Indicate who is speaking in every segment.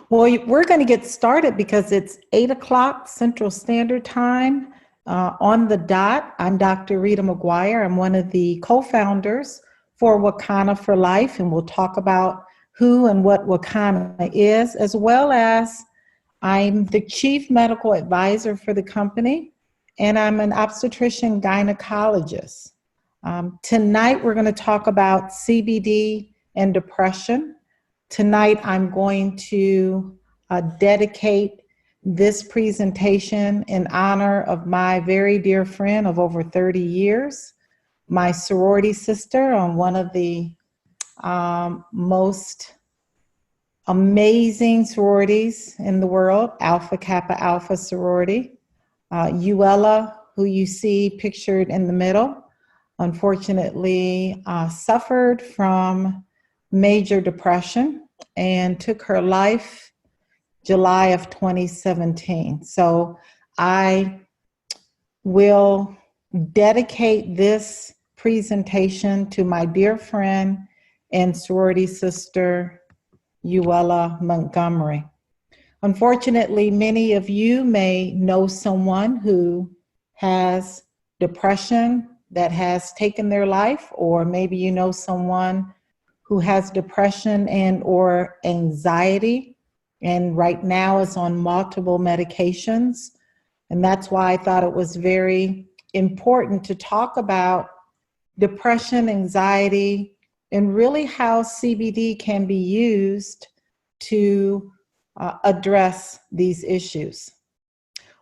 Speaker 1: Well, we're going to get started because it's 8 o'clock Central Standard Time on the dot. I'm Dr. Rita McGuire. I'm one of the co-founders for Wakanna for Life, and we'll talk about who and what Wakanna is, as well as I'm the chief medical advisor for the company, and I'm an obstetrician gynecologist. Tonight, we're going to talk about CBD and depression. Tonight, I'm going to dedicate this presentation in honor of my very dear friend of over 30 years, my sorority sister on one of the most amazing sororities in the world, Alpha Kappa Alpha sorority. Uella, who you see pictured in the middle, unfortunately suffered from major depression and took her life July of 2017. So I will dedicate this presentation to my dear friend and sorority sister, Uella Montgomery. Unfortunately, many of you may know someone who has depression that has taken their life, or maybe you know someone who has depression and or anxiety, and right now is on multiple medications. And that's why I thought it was very important to talk about depression, anxiety, and really how CBD can be used to address these issues.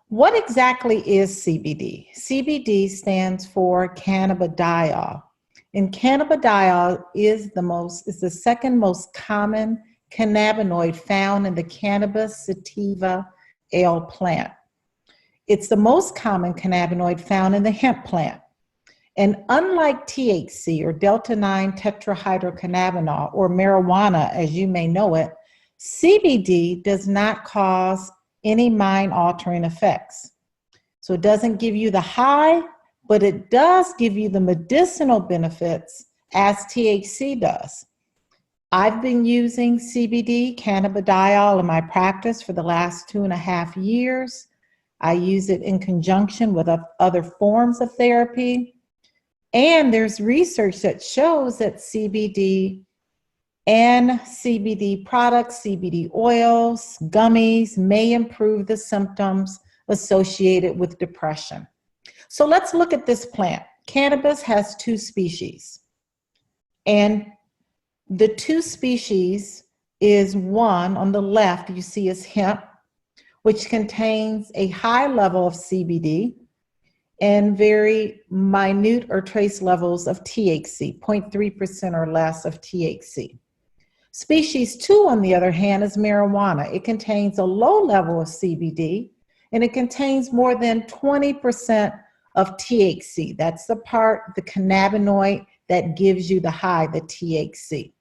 Speaker 1: What exactly is CBD? CBD stands for cannabidiol. And cannabidiol is the second most common cannabinoid found in the cannabis sativa ale plant. It's the most common cannabinoid found in the hemp plant. And unlike THC, or delta-9 tetrahydrocannabinol, or marijuana as you may know it, CBD does not cause any mind-altering effects. So it doesn't give you the high, but it does give you the medicinal benefits as THC does. I've been using CBD, cannabidiol, in my practice for the last 2.5 years. I use it in conjunction with other forms of therapy. And there's research that shows that CBD and CBD products, CBD oils, gummies may improve the symptoms associated with depression. So let's look at this plant. Cannabis has 2 species. And the 2 species is one on the left you see is hemp, which contains a high level of CBD and very minute or trace levels of THC, 0.3% or less of THC. Species 2, on the other hand, is marijuana. It contains a low level of CBD, and it contains more than 20% of THC. That's the part, the cannabinoid, that gives you the high, the THC.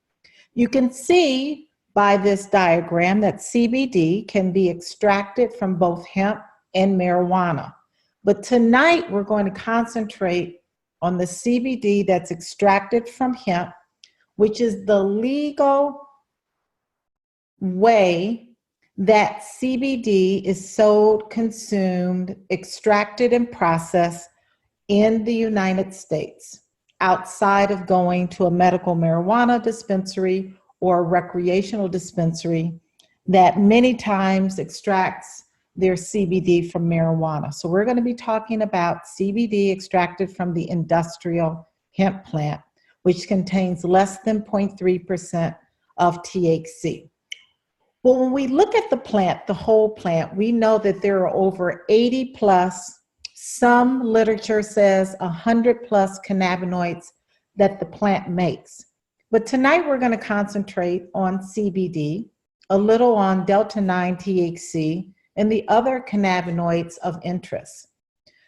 Speaker 1: You can see by this diagram that CBD can be extracted from both hemp and marijuana. But tonight we're going to concentrate on the CBD that's extracted from hemp, which is the legal way that CBD is sold, consumed, extracted, and processed in the United States, outside of going to a medical marijuana dispensary or a recreational dispensary that many times extracts their CBD from marijuana. So we're going to be talking about CBD extracted from the industrial hemp plant, which contains less than 0.3% of THC. Well, when we look at the plant, the whole plant, we know that there are over 80 plus, some literature says 100 plus cannabinoids that the plant makes. But tonight we're going to concentrate on CBD, a little on delta-9 THC, and the other cannabinoids of interest.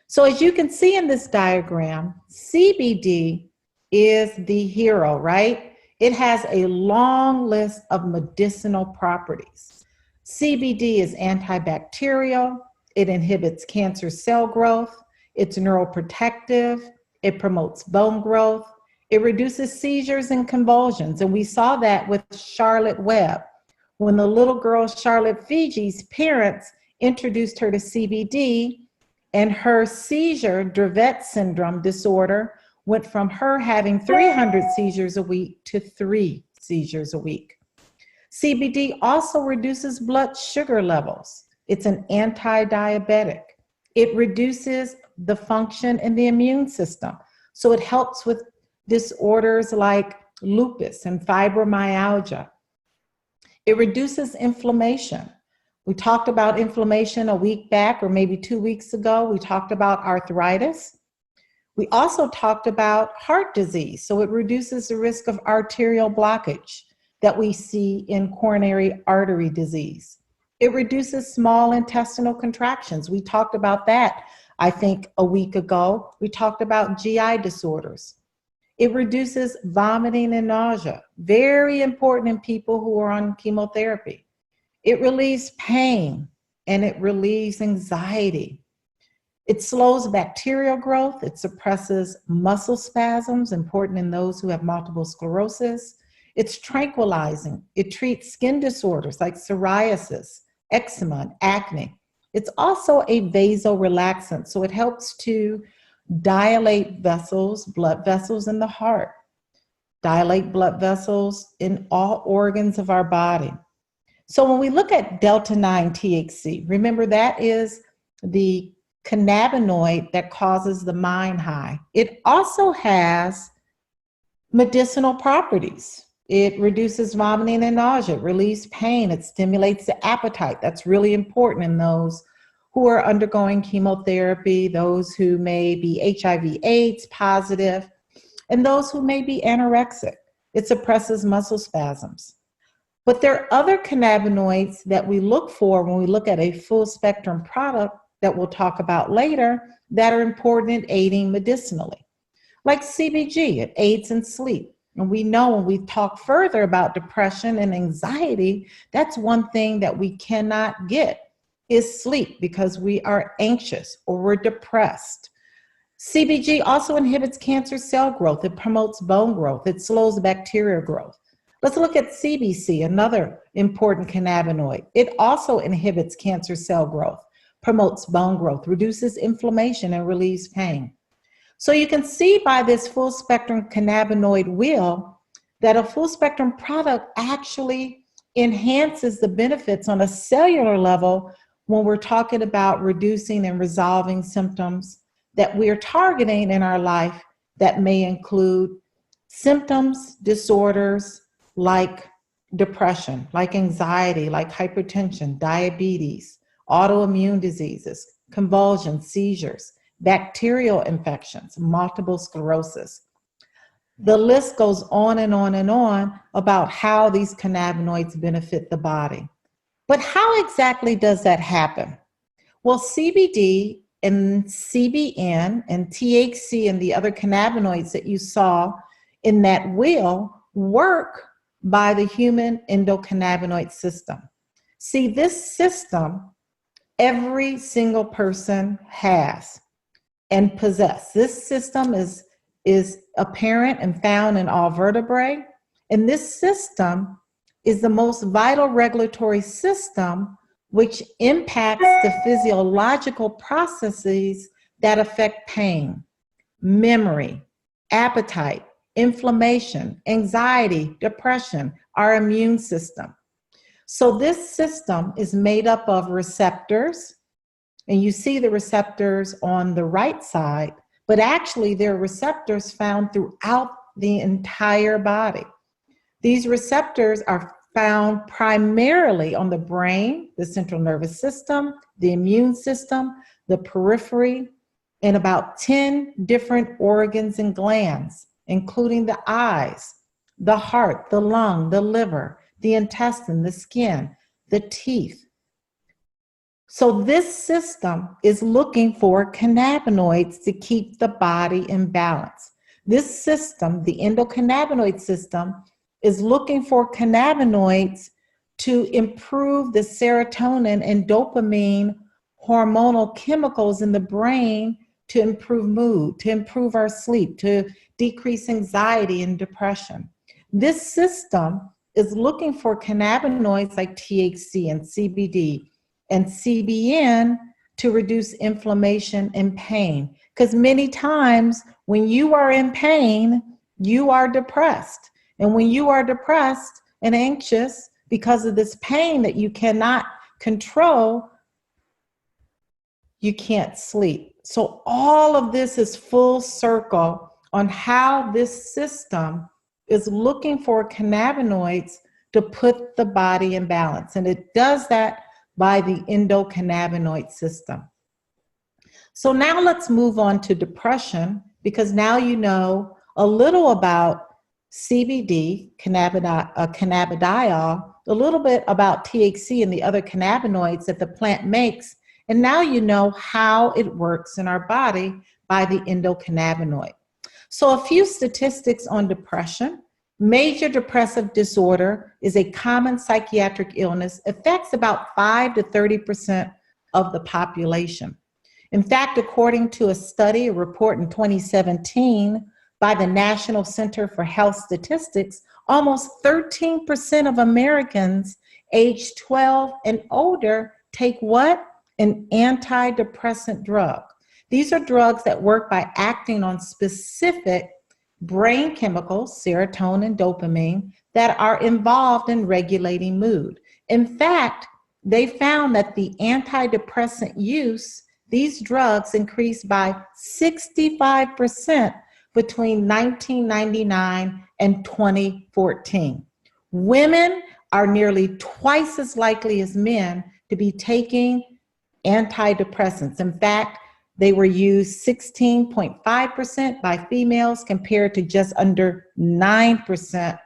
Speaker 1: So as you can see in this diagram, CBD is the hero, right? It has a long list of medicinal properties. CBD is antibacterial, it inhibits cancer cell growth, it's neuroprotective, it promotes bone growth, it reduces seizures and convulsions, and we saw that with Charlotte Webb, When the little girl, Charlotte Fiji's parents introduced her to CBD, and her seizure, Dravet syndrome disorder, went from her having 300 seizures a week to 3 seizures a week. CBD also reduces blood sugar levels. It's an anti-diabetic. It reduces the function in the immune system. So it helps with disorders like lupus and fibromyalgia. It reduces inflammation. We talked about inflammation a week back, or maybe 2 weeks ago. We talked about arthritis. We also talked about heart disease. So it reduces the risk of arterial blockage that we see in coronary artery disease. It reduces small intestinal contractions. We talked about that, I think, a week ago. We talked about GI disorders. It reduces vomiting and nausea, very important in people who are on chemotherapy. It relieves pain, and it relieves anxiety. It slows bacterial growth. It suppresses muscle spasms, important in those who have multiple sclerosis. It's tranquilizing. It treats skin disorders like psoriasis, eczema, and acne. It's also a vasorelaxant, so it helps to dilate vessels, blood vessels in the heart, dilate blood vessels in all organs of our body. So when we look at delta-9 THC, remember that is the cannabinoid that causes the mind high. It also has medicinal properties. It reduces vomiting and nausea, it relieves pain, it stimulates the appetite. That's really important in those who are undergoing chemotherapy, those who may be HIV/AIDS positive, and those who may be anorexic. It suppresses muscle spasms. But there are other cannabinoids that we look for when we look at a full spectrum product that we'll talk about later that are important in aiding medicinally. Like CBG, it aids in sleep. And we know when we talk further about depression and anxiety, that's one thing that we cannot get is sleep because we are anxious or we're depressed. CBG also inhibits cancer cell growth. It promotes bone growth. It slows bacterial growth. Let's look at CBC, another important cannabinoid. It also inhibits cancer cell growth, promotes bone growth, reduces inflammation, and relieves pain. So you can see by this full spectrum cannabinoid wheel that a full spectrum product actually enhances the benefits on a cellular level when we're talking about reducing and resolving symptoms that we're targeting in our life that may include symptoms, disorders like depression, like anxiety, like hypertension, diabetes, autoimmune diseases, convulsions, seizures, bacterial infections, multiple sclerosis. The list goes on and on and on about how these cannabinoids benefit the body. But how exactly does that happen? Well, CBD and CBN and THC and the other cannabinoids that you saw in that wheel work by the human endocannabinoid system. See, this system, every single person has and possess. This system is apparent and found in all vertebrae. And this system is the most vital regulatory system which impacts the physiological processes that affect pain, memory, appetite, inflammation, anxiety, depression, our immune system. So this system is made up of receptors, and you see the receptors on the right side, but actually there are receptors found throughout the entire body. These receptors are found primarily on the brain, the central nervous system, the immune system, the periphery, and about 10 different organs and glands, including the eyes, the heart, the lung, the liver, the intestine, the skin, the teeth. So this system is looking for cannabinoids to keep the body in balance. This system, the endocannabinoid system, is looking for cannabinoids to improve the serotonin and dopamine hormonal chemicals in the brain to improve mood, to improve our sleep, to decrease anxiety and depression. This system is looking for cannabinoids like THC and CBD and CBN to reduce inflammation and pain. Because many times when you are in pain, you are depressed. And when you are depressed and anxious because of this pain that you cannot control, you can't sleep. So all of this is full circle on how this system is looking for cannabinoids to put the body in balance. And it does that by the endocannabinoid system. So now let's move on to depression, because now you know a little about CBD, cannabidiol, a little bit about THC and the other cannabinoids that the plant makes. And now you know how it works in our body by the endocannabinoid. So a few statistics on depression. Major depressive disorder is a common psychiatric illness, affects about 5 to 30% of the population. In fact, according to a study, a report in 2017 by the National Center for Health Statistics, almost 13% of Americans aged 12 and older take what? An antidepressant drug. These are drugs that work by acting on specific brain chemicals, serotonin, dopamine, that are involved in regulating mood. In fact, they found that the antidepressant use, these drugs increased by 65% between 1999 and 2014. Women are nearly twice as likely as men to be taking antidepressants. In fact, they were used 16.5% by females compared to just under 9%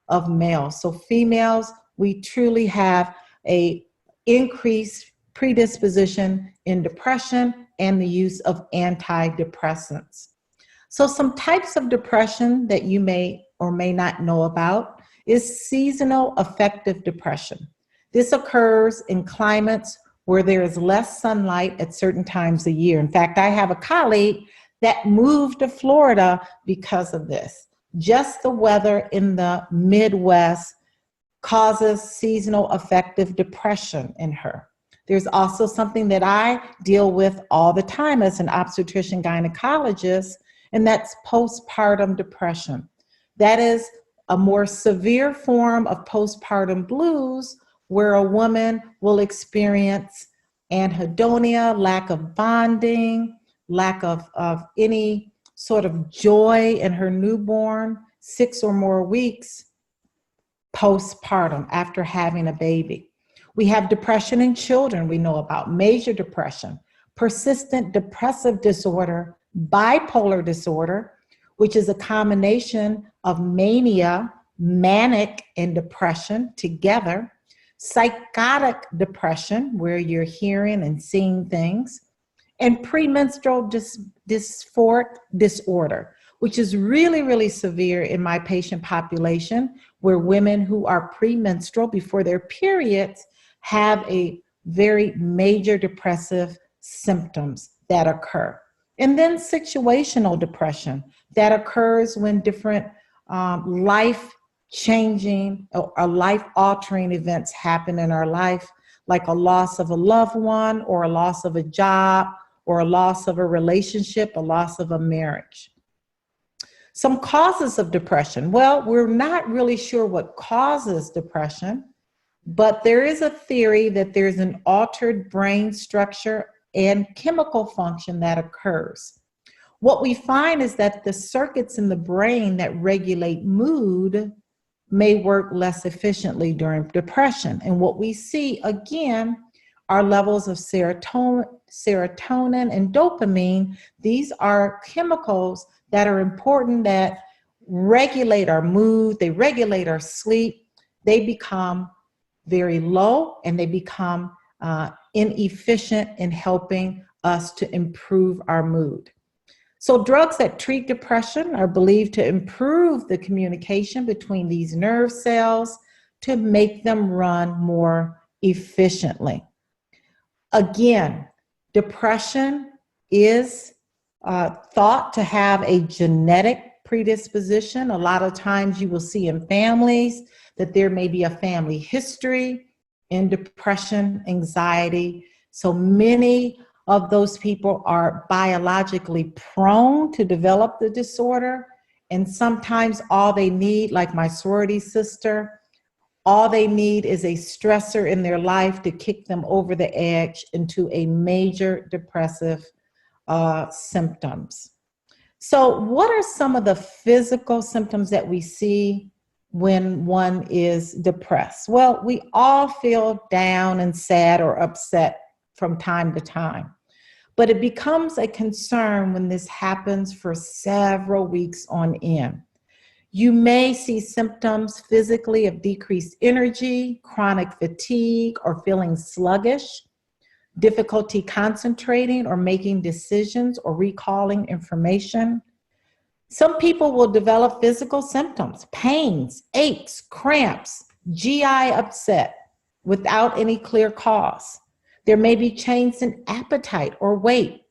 Speaker 1: of males. So females, we truly have a increased predisposition in depression and the use of antidepressants. So some types of depression that you may or may not know about is seasonal affective depression. This occurs in climates where there is less sunlight at certain times of year. In fact, I have a colleague that moved to Florida because of this. Just the weather in the Midwest causes seasonal affective depression in her. There's also something that I deal with all the time as an obstetrician gynecologist, and that's postpartum depression. That is a more severe form of postpartum blues, where a woman will experience anhedonia, lack of bonding, lack of any sort of joy in her newborn, 6 or more weeks postpartum after having a baby. We have depression in children, we know about major depression, persistent depressive disorder, bipolar disorder, which is a combination of mania, manic, and depression together. Psychotic depression, where you're hearing and seeing things, and premenstrual dysphoric disorder, which is really, really severe in my patient population, where women who are premenstrual before their periods have a very major depressive symptoms that occur. And then situational depression that occurs when different life-changing or life-altering events happen in our life, like a loss of a loved one, or a loss of a job, or a loss of a relationship, a loss of a marriage. Some causes of depression. Well, we're not really sure what causes depression, but there is a theory that there's an altered brain structure and chemical function that occurs. What we find is that the circuits in the brain that regulate mood may work less efficiently during depression. And what we see, again, are levels of serotonin and dopamine. These are chemicals that are important, that regulate our mood, they regulate our sleep. They become very low, and they become inefficient in helping us to improve our mood. So drugs that treat depression are believed to improve the communication between these nerve cells to make them run more efficiently. Again, depression is thought to have a genetic predisposition. A lot of times you will see in families that there may be a family history in depression, anxiety. So many of those people are biologically prone to develop the disorder. And sometimes all they need, like my sorority sister, all they need is a stressor in their life to kick them over the edge into a major depressive symptoms. So what are some of the physical symptoms that we see when one is depressed? Well, we all feel down and sad or upset from time to time, but it becomes a concern when this happens for several weeks on end. You may see symptoms physically of decreased energy, chronic fatigue, or feeling sluggish, difficulty concentrating or making decisions or recalling information. Some people will develop physical symptoms, pains, aches, cramps, GI upset without any clear cause. There may be changes in appetite or weight.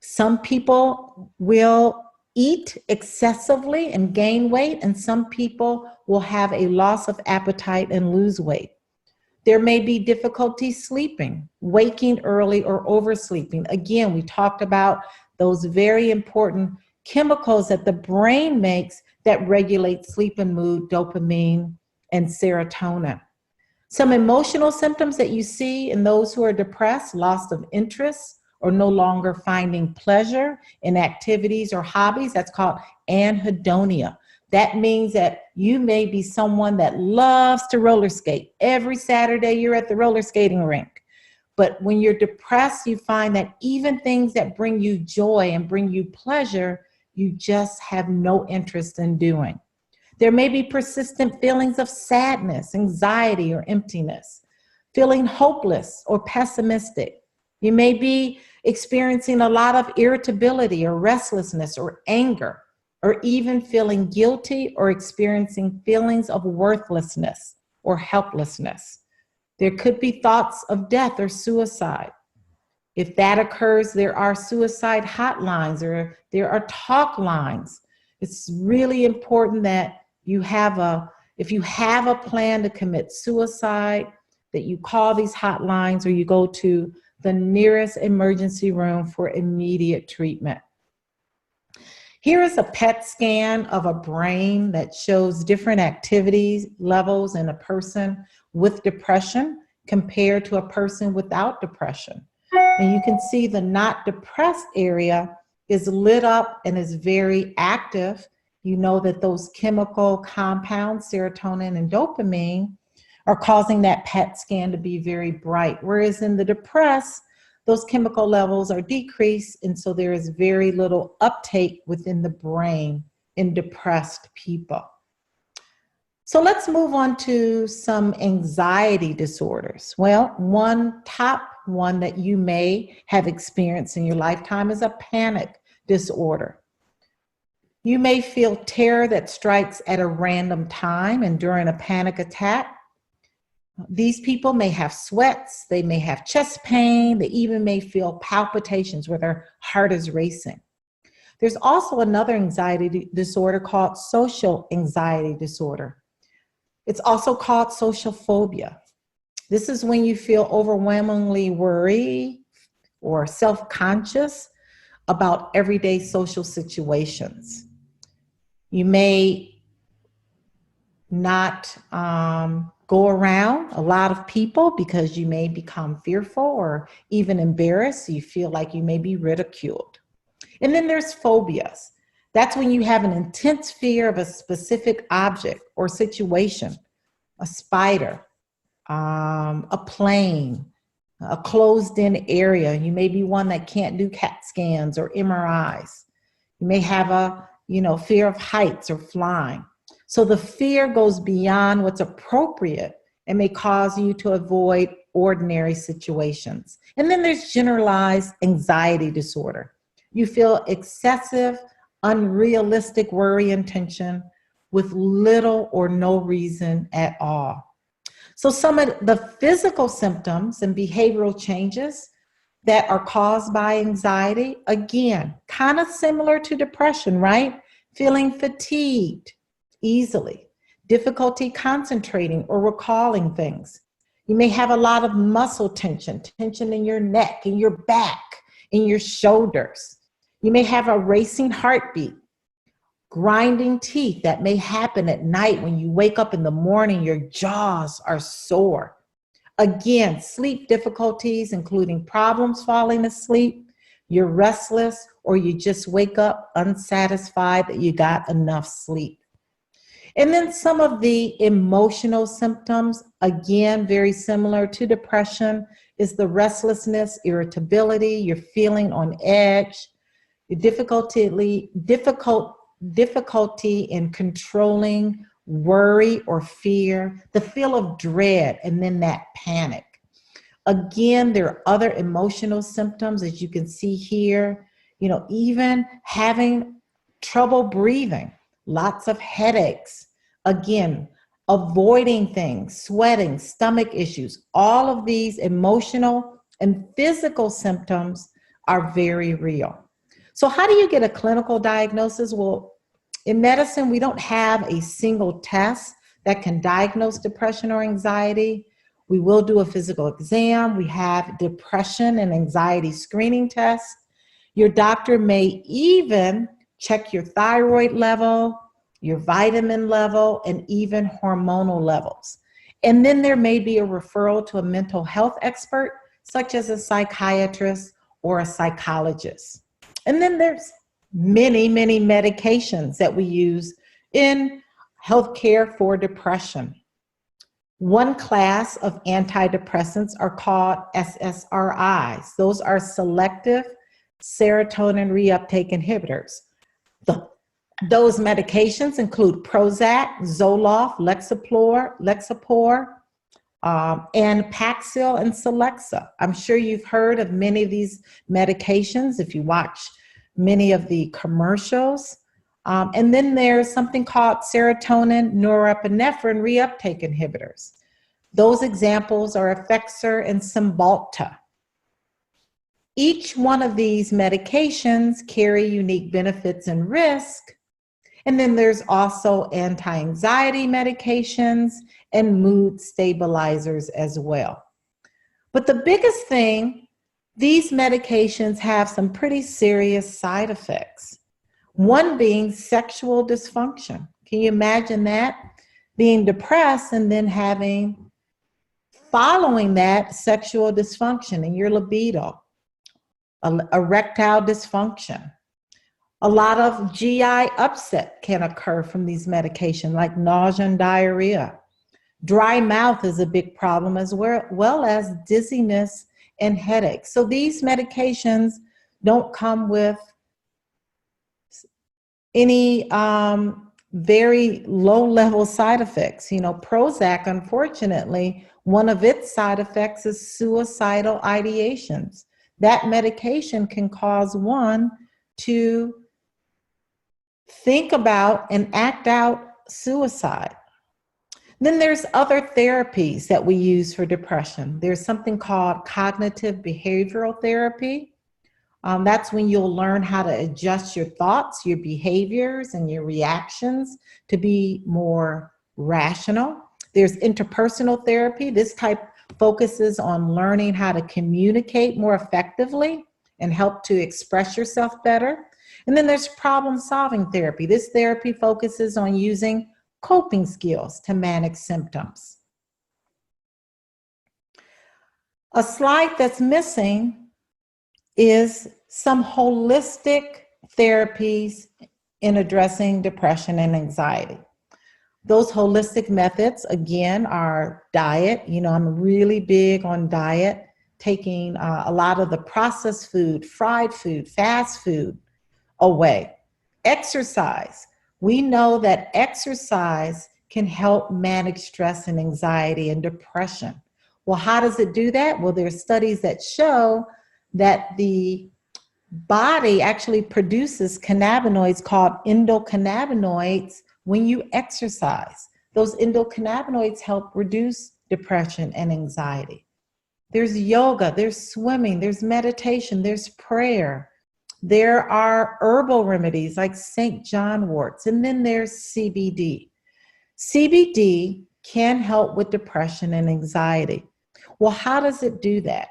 Speaker 1: Some people will eat excessively and gain weight, and some people will have a loss of appetite and lose weight. There may be difficulty sleeping, waking early, or oversleeping. Again, we talked about those very important chemicals that the brain makes that regulate sleep and mood, dopamine and serotonin. Some emotional symptoms that you see in those who are depressed: loss of interest or no longer finding pleasure in activities or hobbies. That's called anhedonia. That means that you may be someone that loves to roller skate. Every Saturday you're at the roller skating rink. But when you're depressed, you find that even things that bring you joy and bring you pleasure, you just have no interest in doing. There may be persistent feelings of sadness, anxiety, or emptiness, feeling hopeless or pessimistic. You may be experiencing a lot of irritability or restlessness or anger, or even feeling guilty or experiencing feelings of worthlessness or helplessness. There could be thoughts of death or suicide. If that occurs, there are suicide hotlines or there are talk lines. It's really important that if you have a plan to commit suicide, that you call these hotlines or you go to the nearest emergency room for immediate treatment. Here is a PET scan of a brain that shows different activities levels in a person with depression compared to a person without depression. And you can see the not depressed area is lit up and is very active. You know that those chemical compounds, serotonin and dopamine, are causing that PET scan to be very bright. Whereas in the depressed, those chemical levels are decreased, and so there is very little uptake within the brain in depressed people. So let's move on to some anxiety disorders. Well, one top one that you may have experienced in your lifetime is a panic disorder. You may feel terror that strikes at a random time and during a panic attack. These people may have sweats, they may have chest pain, they even may feel palpitations where their heart is racing. There's also another anxiety disorder called social anxiety disorder. It's also called social phobia. This is when you feel overwhelmingly worried or self-conscious about everyday social situations. You may not go around a lot of people because you may become fearful or even embarrassed. You feel like you may be ridiculed. And then there's phobias. That's when you have an intense fear of a specific object or situation, a spider, a plane, a closed-in area. You may be one that can't do CAT scans or MRIs. You may have a fear of heights or flying. So the fear goes beyond what's appropriate and may cause you to avoid ordinary situations. And then there's generalized anxiety disorder. You feel excessive, unrealistic worry and tension with little or no reason at all. So some of the physical symptoms and behavioral changes that are caused by anxiety, again, kind of similar to depression, right? Feeling fatigued easily, difficulty concentrating or recalling things. You may have a lot of muscle tension, tension in your neck, in your back, in your shoulders. You may have a racing heartbeat, grinding teeth that may happen at night when you wake up in the morning, your jaws are sore. Again, sleep difficulties, including problems falling asleep, you're restless, or you just wake up unsatisfied that you got enough sleep. And then some of the emotional symptoms, again, very similar to depression, is the restlessness, irritability, you're feeling on edge, difficulty in controlling worry or fear, the feel of dread, and then that panic. Again, there are other emotional symptoms, as you can see here, even having trouble breathing, lots of headaches, again, avoiding things, sweating, stomach issues. All of these emotional and physical symptoms are very real. So how do you get a clinical diagnosis? Well, in medicine, we don't have a single test that can diagnose depression or anxiety. We will do a physical exam. We have depression and anxiety screening tests. Your doctor may even check your thyroid level, your vitamin level, and even hormonal levels. And then there may be a referral to a mental health expert, such as a psychiatrist or a psychologist. And then there's many, many medications that we use in healthcare for depression. One class of antidepressants are called SSRIs. Those are selective serotonin reuptake inhibitors. Those medications include Prozac, Zoloft, Lexapro, and Paxil and Celexa. I'm sure you've heard of many of these medications if you watch many of the commercials. And then there's something called serotonin norepinephrine reuptake inhibitors. Those examples are Effexor and Cymbalta. Each one of these medications carry unique benefits and risk. And then there's also anti-anxiety medications and mood stabilizers as well. But the biggest thing, these medications have some pretty serious side effects. One being sexual dysfunction. Can you imagine that? Being depressed and then following that, sexual dysfunction in your libido, erectile dysfunction. A lot of GI upset can occur from these medications, like nausea and diarrhea. Dry mouth is a big problem, as well as dizziness and headaches. So these medications don't come with any very low-level side effects. Prozac, unfortunately, one of its side effects is suicidal ideations. That medication can cause one to think about and act out suicide. Then there's other therapies that we use for depression. There's something called cognitive behavioral therapy. That's when you'll learn how to adjust your thoughts, your behaviors, and your reactions to be more rational. There's interpersonal therapy. This type focuses on learning how to communicate more effectively and help to express yourself better. And then there's problem-solving therapy. This therapy focuses on using coping skills to manage symptoms. A slide that's missing is some holistic therapies in addressing depression and anxiety. Those holistic methods, again, are diet. I'm really big on diet, taking a lot of the processed food, fried food, fast food away. Exercise. We know that exercise can help manage stress and anxiety and depression. Well, how does it do that? Well, there's studies that show that the body actually produces cannabinoids called endocannabinoids when you exercise. Those endocannabinoids help reduce depression and anxiety. There's yoga, there's swimming, there's meditation, there's prayer. There are herbal remedies like St. John worts, and then there's CBD. CBD can help with depression and anxiety. Well, how does it do that?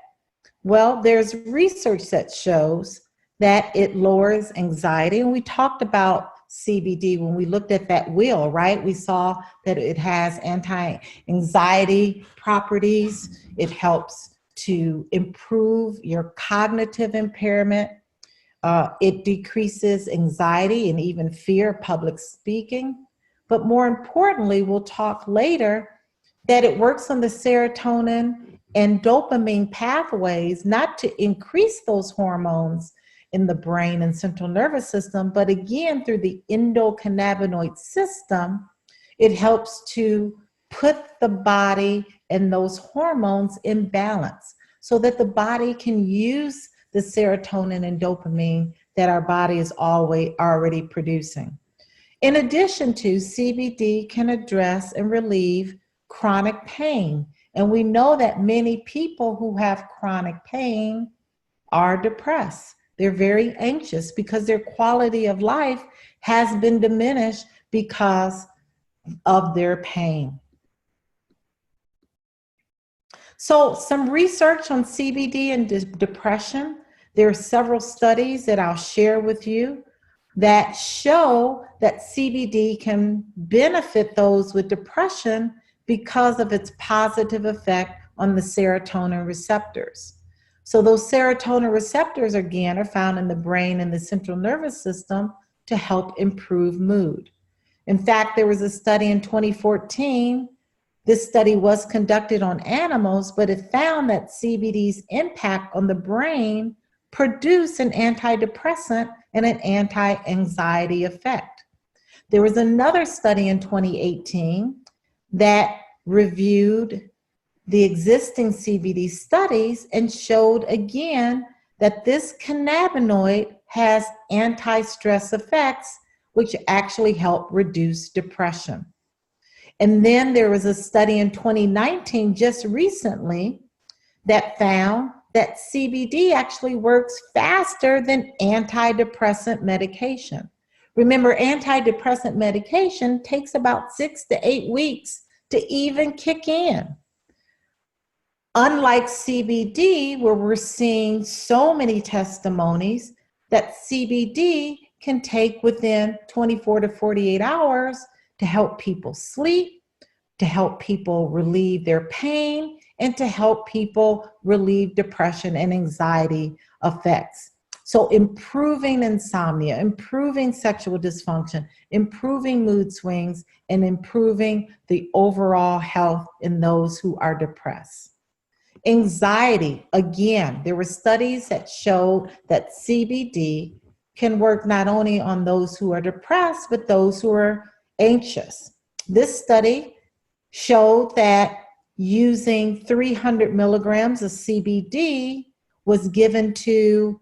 Speaker 1: Well, there's research that shows that it lowers anxiety. And we talked about CBD when we looked at that wheel, right? We saw that it has anti-anxiety properties. It helps to improve your cognitive impairment. It decreases anxiety and even fear of public speaking. But more importantly, we'll talk later that it works on the serotonin and dopamine pathways, not to increase those hormones in the brain and central nervous system, but again, through the endocannabinoid system, it helps to put the body and those hormones in balance so that the body can use the serotonin and dopamine that our body is already producing. In addition to, CBD can address and relieve chronic pain. And we know that many people who have chronic pain are depressed. They're very anxious because their quality of life has been diminished because of their pain. So some research on CBD and depression. There are several studies that I'll share with you that show that CBD can benefit those with depression because of its positive effect on the serotonin receptors. So those serotonin receptors, again, are found in the brain and the central nervous system to help improve mood. In fact, there was a study in 2014. This study was conducted on animals, but it found that CBD's impact on the brain produced an antidepressant and an anti-anxiety effect. There was another study in 2018 that reviewed the existing CBD studies and showed again that this cannabinoid has anti-stress effects, which actually help reduce depression. And then there was a study in 2019, just recently, that found that CBD actually works faster than antidepressant medication. Remember, antidepressant medication takes about 6 to 8 weeks to even kick in. Unlike CBD, where we're seeing so many testimonies that CBD can take within 24 to 48 hours to help people sleep, to help people relieve their pain, and to help people relieve depression and anxiety effects. So improving insomnia, improving sexual dysfunction, improving mood swings, and improving the overall health in those who are depressed. Anxiety, again, there were studies that showed that CBD can work not only on those who are depressed, but those who are anxious. This study showed that using 300 milligrams of CBD was given to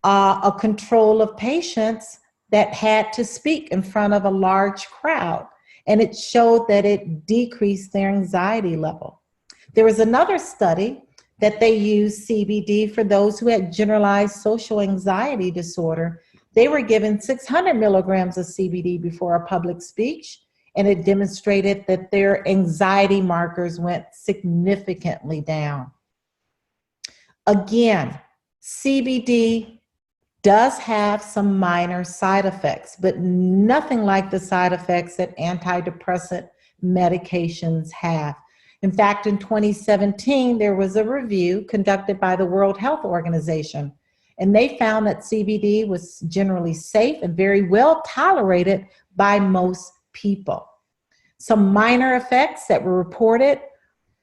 Speaker 1: a control of patients that had to speak in front of a large crowd. And it showed that it decreased their anxiety level. There was another study that they used CBD for those who had generalized social anxiety disorder. They were given 600 milligrams of CBD before a public speech, and it demonstrated that their anxiety markers went significantly down. Again, CBD does have some minor side effects, but nothing like the side effects that antidepressant medications have. In fact, in 2017, there was a review conducted by the World Health Organization, and they found that CBD was generally safe and very well tolerated by most people. Some minor effects that were reported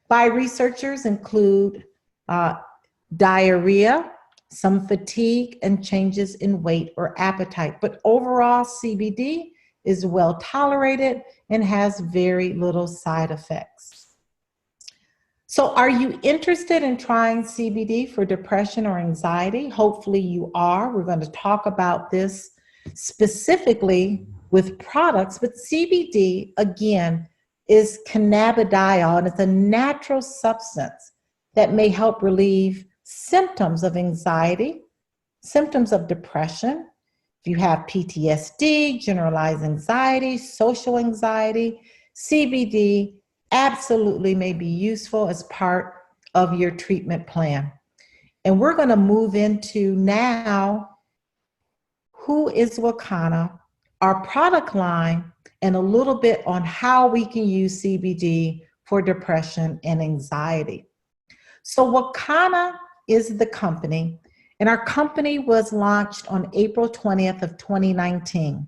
Speaker 1: by researchers include diarrhea, some fatigue, and changes in weight or appetite. But overall, CBD is well tolerated and has very little side effects. So are you interested in trying CBD for depression or anxiety? Hopefully you are. We're going to talk about this specifically with products, but CBD, again, is cannabidiol, and it's a natural substance that may help relieve symptoms of anxiety, symptoms of depression. If you have PTSD, generalized anxiety, social anxiety, CBD absolutely may be useful as part of your treatment plan. And we're going to move into now who is Wakanna, our product line, and a little bit on how we can use CBD for depression and anxiety. So Wakanna is the company, and our company was launched on April 20th of 2019.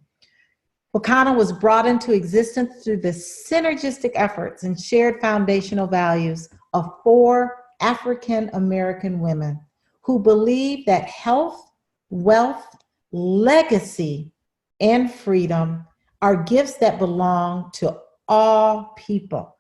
Speaker 1: Wakanna was brought into existence through the synergistic efforts and shared foundational values of 4 African American women who believe that health, wealth, legacy, and freedom are gifts that belong to all people.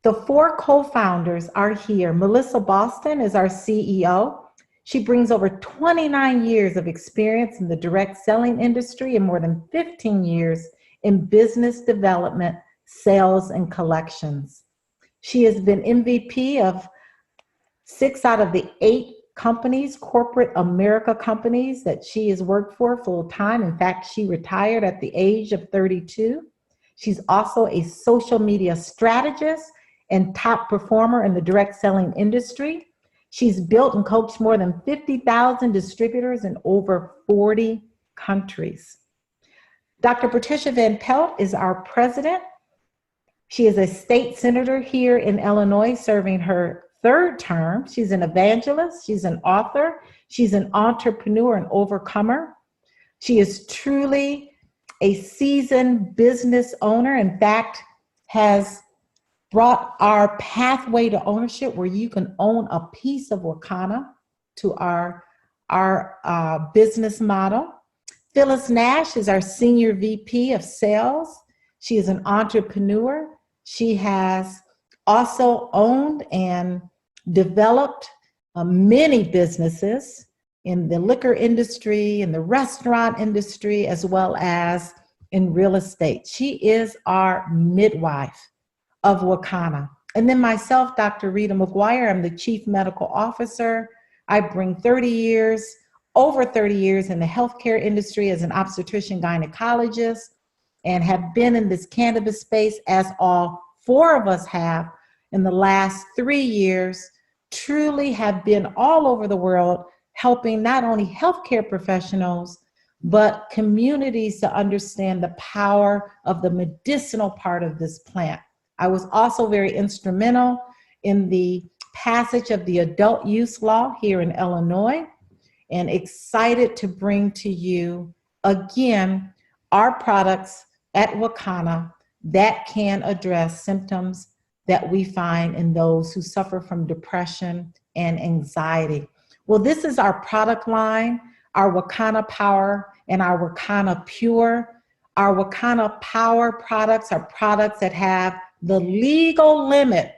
Speaker 1: The 4 co-founders are here. Melissa Boston is our CEO. She brings over 29 years of experience in the direct selling industry and more than 15 years in business development, sales, and collections. She has been MVP of 6 out of the 8 companies, corporate America companies that she has worked for full time. In fact, she retired at the age of 32. She's also a social media strategist and top performer in the direct selling industry. She's built and coached more than 50,000 distributors in over 40 countries. Dr. Patricia Van Pelt is our president. She is a state senator here in Illinois, serving her 3rd term. She's an evangelist, she's an author, she's an entrepreneur and overcomer. She is truly a seasoned business owner. In fact, has brought our pathway to ownership where you can own a piece of Wakanna to our business model. Phyllis Nash is our Senior VP of Sales. She is an entrepreneur. She has also owned and developed many businesses in the liquor industry, in the restaurant industry, as well as in real estate. She is our midwife of Wakanna. And then myself, Dr. Rita McGuire, I'm the Chief Medical Officer. I bring over 30 years in the healthcare industry as an obstetrician gynecologist, and have been in this cannabis space, as all 4 of us have in the last 3 years, truly have been all over the world helping not only healthcare professionals, but communities to understand the power of the medicinal part of this plant. I was also very instrumental in the passage of the adult use law here in Illinois, and excited to bring to you, again, our products at Wakanna that can address symptoms that we find in those who suffer from depression and anxiety. Well, this is our product line, our Wakanna Power and our Wakanna Pure. Our Wakanna Power products are products that have the legal limit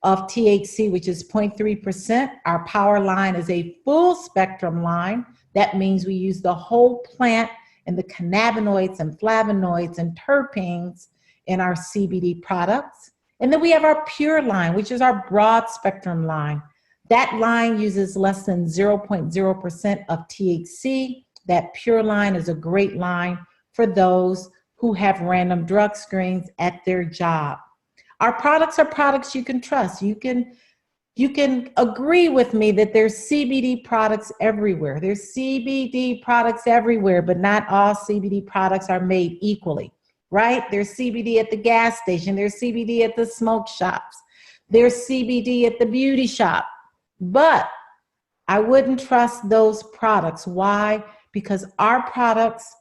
Speaker 1: of THC, which is 0.3%. Our Power line is a full spectrum line. That means we use the whole plant and the cannabinoids and flavonoids and terpenes in our CBD products. And then we have our Pure line, which is our broad spectrum line. That line uses less than 0.0% of THC. That Pure line is a great line for those who have random drug screens at their job. Our products are products you can trust. You can agree with me that there's CBD products everywhere. There's CBD products everywhere, but not all CBD products are made equally, right? There's CBD at the gas station. There's CBD at the smoke shops. There's CBD at the beauty shop. But I wouldn't trust those products. Why? Because our products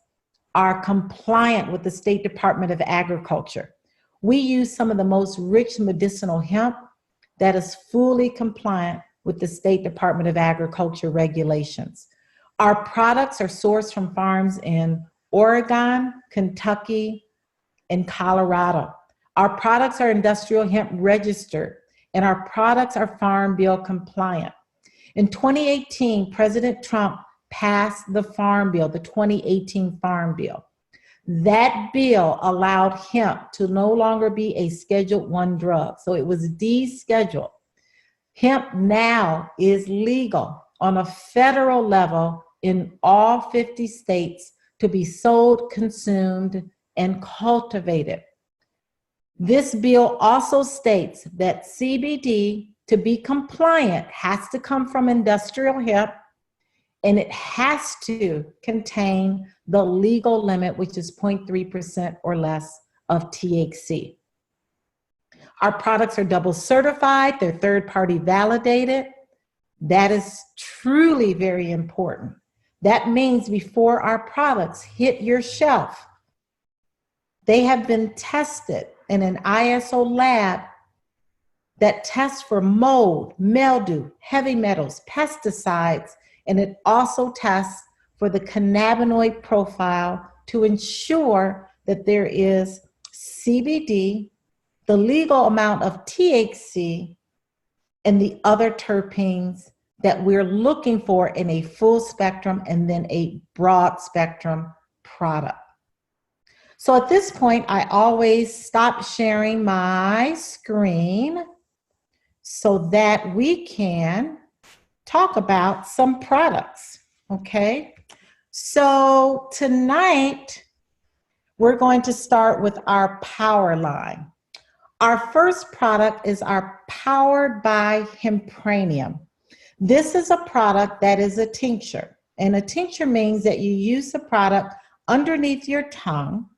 Speaker 1: are compliant with the State Department of Agriculture. We use some of the most rich medicinal hemp that is fully compliant with the State Department of Agriculture regulations. Our products are sourced from farms in Oregon, Kentucky, and Colorado. Our products are industrial hemp registered, and our products are Farm Bill compliant. In 2018, President Trump passed the Farm Bill, the 2018 Farm Bill. That bill allowed hemp to no longer be a Schedule I drug, so it was descheduled. Hemp now is legal on a federal level in all 50 states to be sold, consumed, and cultivated. This bill also states that CBD, to be compliant, has to come from industrial hemp, and it has to contain the legal limit, which is 0.3% or less of THC. Our products are double certified, they're third-party validated. That is truly very important. That means before our products hit your shelf, they have been tested in an ISO lab that tests for mold, mildew, heavy metals, pesticides, and it also tests for the cannabinoid profile to ensure that there is CBD, the legal amount of THC, and the other terpenes that we're looking for in a full spectrum and then a broad spectrum product. So at this point, I always stop sharing my screen so that we can talk about some products, okay? So tonight, we're going to start with our power line. Our first product is our Powered by Hempranium. This is a product that is a tincture, and a tincture means that you use the product underneath your tongue.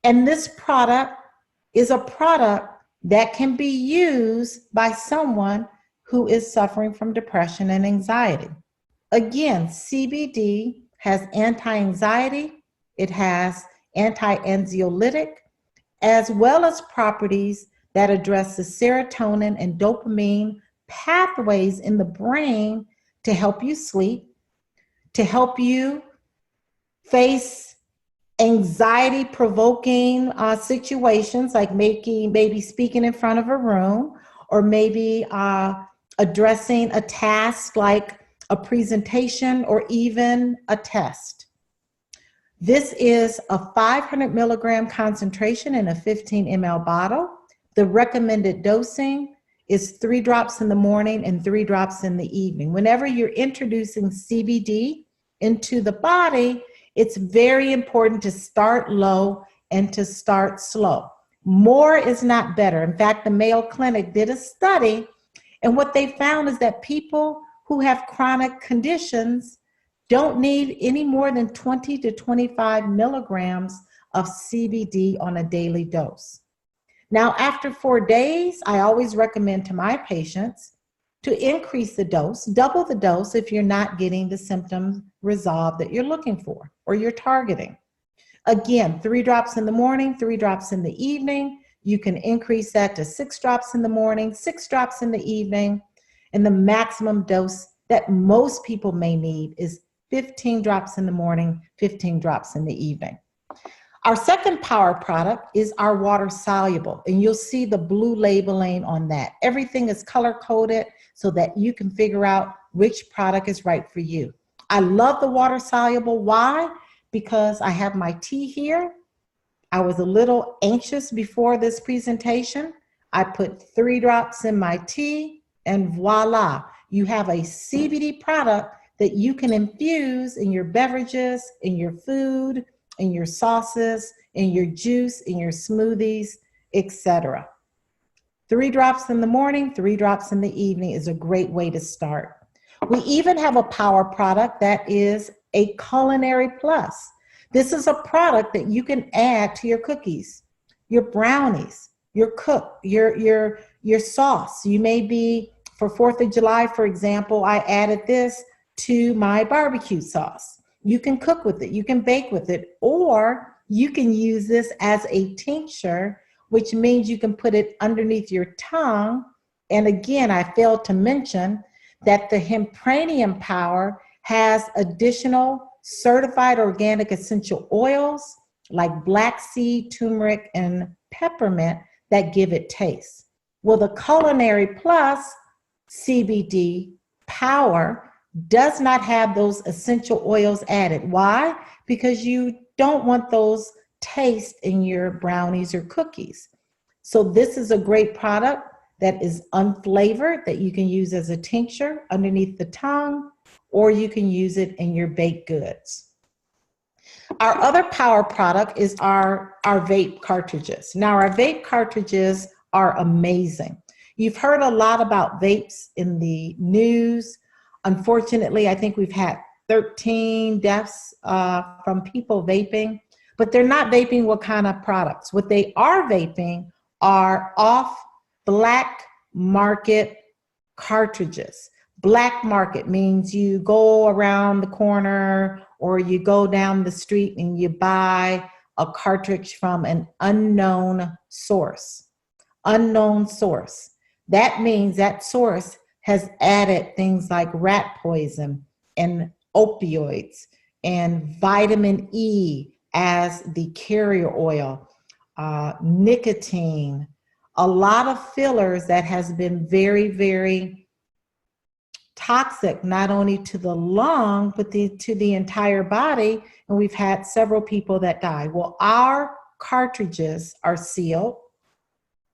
Speaker 1: And this product is a product that can be used by someone who is suffering from depression and anxiety. Again, CBD has anti-anxiety, it has anti-anxiolytic, as well as properties that address the serotonin and dopamine pathways in the brain to help you sleep, to help you face anxiety-provoking situations like maybe speaking in front of a room, or maybe addressing a task like a presentation or even a test. This is a 500 milligram concentration in a 15 ml bottle. The recommended dosing is 3 drops in the morning and 3 drops in the evening. Whenever you're introducing CBD into the body, it's very important to start low and to start slow. More is not better. In fact, the Mayo Clinic did a study, and what they found is that people who have chronic conditions don't need any more than 20 to 25 milligrams of CBD on a daily dose. Now, after 4 days, I always recommend to my patients to increase the dose, double the dose if you're not getting the symptoms resolved that you're looking for or you're targeting. Again, 3 drops in the morning, 3 drops in the evening. You can increase that to 6 drops in the morning, 6 drops in the evening, and the maximum dose that most people may need is 15 drops in the morning, 15 drops in the evening. Our second power product is our water soluble, and you'll see the blue labeling on that. Everything is color coded so that you can figure out which product is right for you. I love the water soluble. Why? Because I have my tea here. I was a little anxious before this presentation. I put 3 drops in my tea, and voila, you have a CBD product that you can infuse in your beverages, in your food, in your sauces, in your juice, in your smoothies, etc. 3 drops in the morning, 3 drops in the evening is a great way to start. We even have a power product that is a Culinary Plus. This is a product that you can add to your cookies, your brownies, your sauce. You may be, for 4th of July, for example, I added this to my barbecue sauce. You can cook with it, you can bake with it, or you can use this as a tincture, which means you can put it underneath your tongue. And again, I failed to mention that the Hempranium Power has additional certified organic essential oils like black seed, turmeric, and peppermint that give it taste. Well, the Culinary Plus CBD Power does not have those essential oils added. Why? Because you don't want those taste in your brownies or cookies. So this is a great product that is unflavored that you can use as a tincture underneath the tongue, or you can use it in your baked goods. Our other power product is our vape cartridges. Now, our vape cartridges are amazing. You've heard a lot about vapes in the news. Unfortunately, I think we've had 13 deaths from people vaping, but they're not vaping Wakanna products. What they are vaping are off black market cartridges. Black market means you go around the corner or you go down the street and you buy a cartridge from an unknown source. Unknown source. That means that source has added things like rat poison and opioids and vitamin E as the carrier oil, nicotine, a lot of fillers that has been very, very toxic, not only to the lung, but to the entire body. And we've had several people that die. Well, our cartridges are sealed.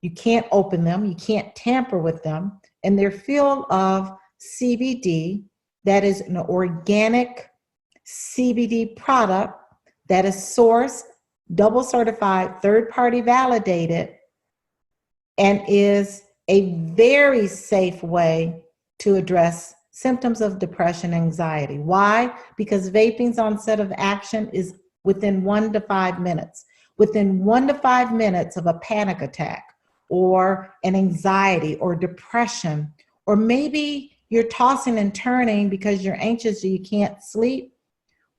Speaker 1: You can't open them. You can't tamper with them. And they're filled of CBD, that is an organic CBD product that is sourced, double certified, third-party validated, and is a very safe way to address symptoms of depression and anxiety. Why? Because vaping's onset of action is within 1 to 5 minutes. Within 1 to 5 minutes of a panic attack or an anxiety or depression, or maybe you're tossing and turning because you're anxious or you can't sleep,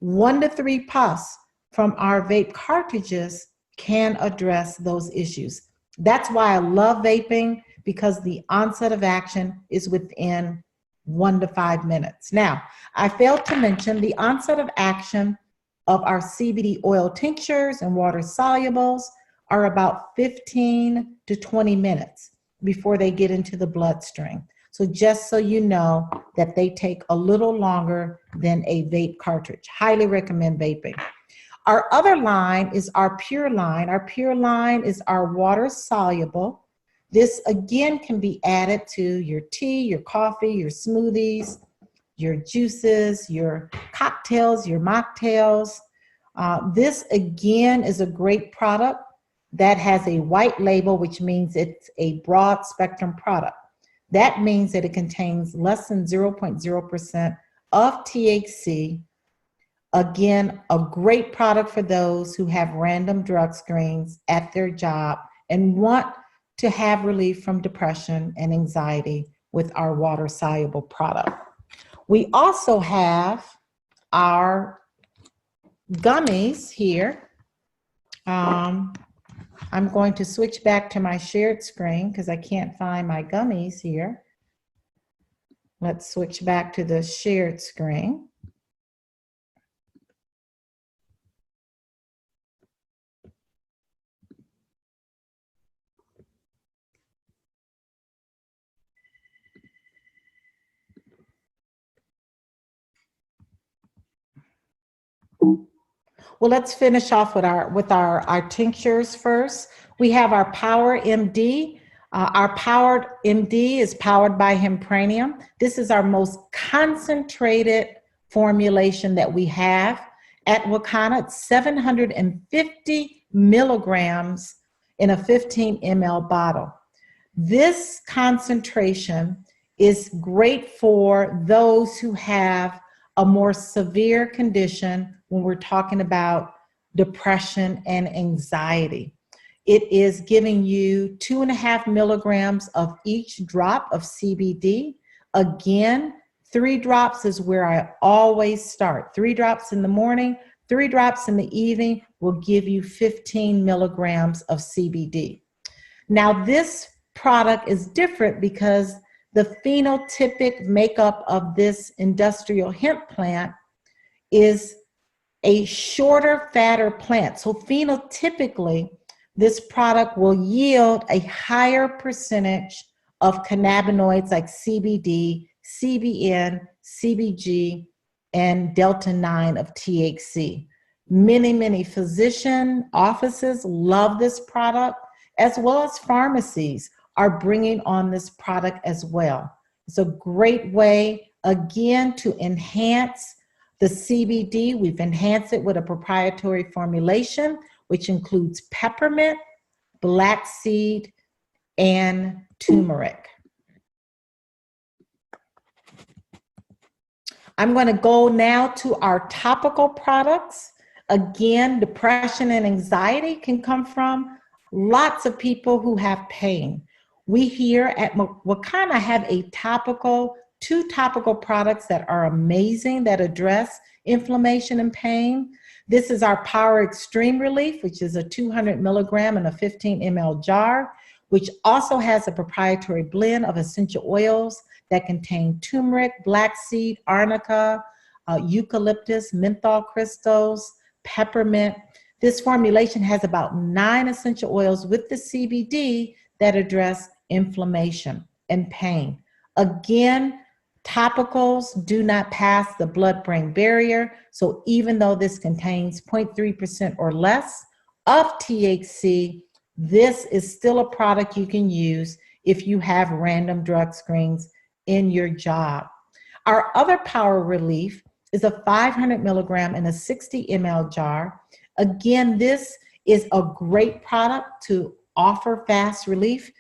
Speaker 1: 1 to 3 puffs from our vape cartridges can address those issues. That's why I love vaping, because the onset of action is within 1 to 5 minutes. Now, I failed to mention the onset of action of our CBD oil tinctures and water solubles are about 15 to 20 minutes before they get into the bloodstream. So just so you know that they take a little longer than a vape cartridge. Highly recommend vaping. Our other line is our Pure line. Our Pure line is our water soluble. This again can be added to your tea, your coffee, your smoothies, your juices, your cocktails, your mocktails. This again is a great product that has a white label, which means it's a broad spectrum product. That means that it contains less than 0.0% of THC. Again, a great product for those who have random drug screens at their job and want to have relief from depression and anxiety with our water-soluble product. We also have our gummies here. I'm going to switch back to my shared screen because I can't find my gummies here. Let's switch back to the shared screen. Well, let's finish off with our tinctures first. We have our Power MD. Our Powered MD is powered by Hempranium. This is our most concentrated formulation that we have at Wakanna. It's 750 milligrams in a 15 ml bottle. This concentration is great for those who have a more severe condition when we're talking about depression and anxiety. It is giving you 2.5 milligrams of each drop of CBD. Again, 3 drops is where I always start. 3 drops in the morning, 3 drops in the evening will give you 15 milligrams of CBD. Now, this product is different because the phenotypic makeup of this industrial hemp plant is a shorter, fatter plant. So phenotypically, this product will yield a higher percentage of cannabinoids like CBD, CBN, CBG, and delta-9 of THC. Many, many physician offices love this product, as well as pharmacies are bringing on this product as well. It's a great way, again, to enhance The CBD, we've enhanced it with a proprietary formulation, which includes peppermint, black seed, and turmeric. I'm going to go now to our topical products. Again, depression and anxiety can come from lots of people who have pain. We here at Wakanna have two topical products that are amazing, that address inflammation and pain. This is our Power Extreme Relief, which is a 200 milligram in a 15 ml jar, which also has a proprietary blend of essential oils that contain turmeric, black seed, arnica, eucalyptus, menthol crystals, peppermint. This formulation has about 9 essential oils with the CBD that address inflammation and pain. Again, topicals do not pass the blood-brain barrier, so even though this contains 0.3% or less of THC, this is still a product you can use if you have random drug screens in your job. Our other Power Relief is a 500 milligram in a 60 ml jar. Again, this is a great product to offer fast relief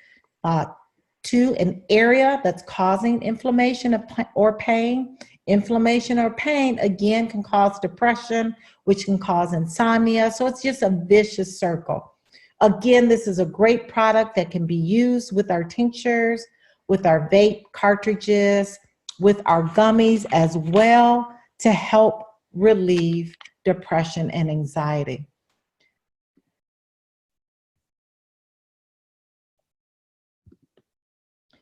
Speaker 1: to an area that's causing inflammation or pain. Inflammation or pain, again, can cause depression, which can cause insomnia. So it's just a vicious circle. Again, this is a great product that can be used with our tinctures, with our vape cartridges, with our gummies as well to help relieve depression and anxiety.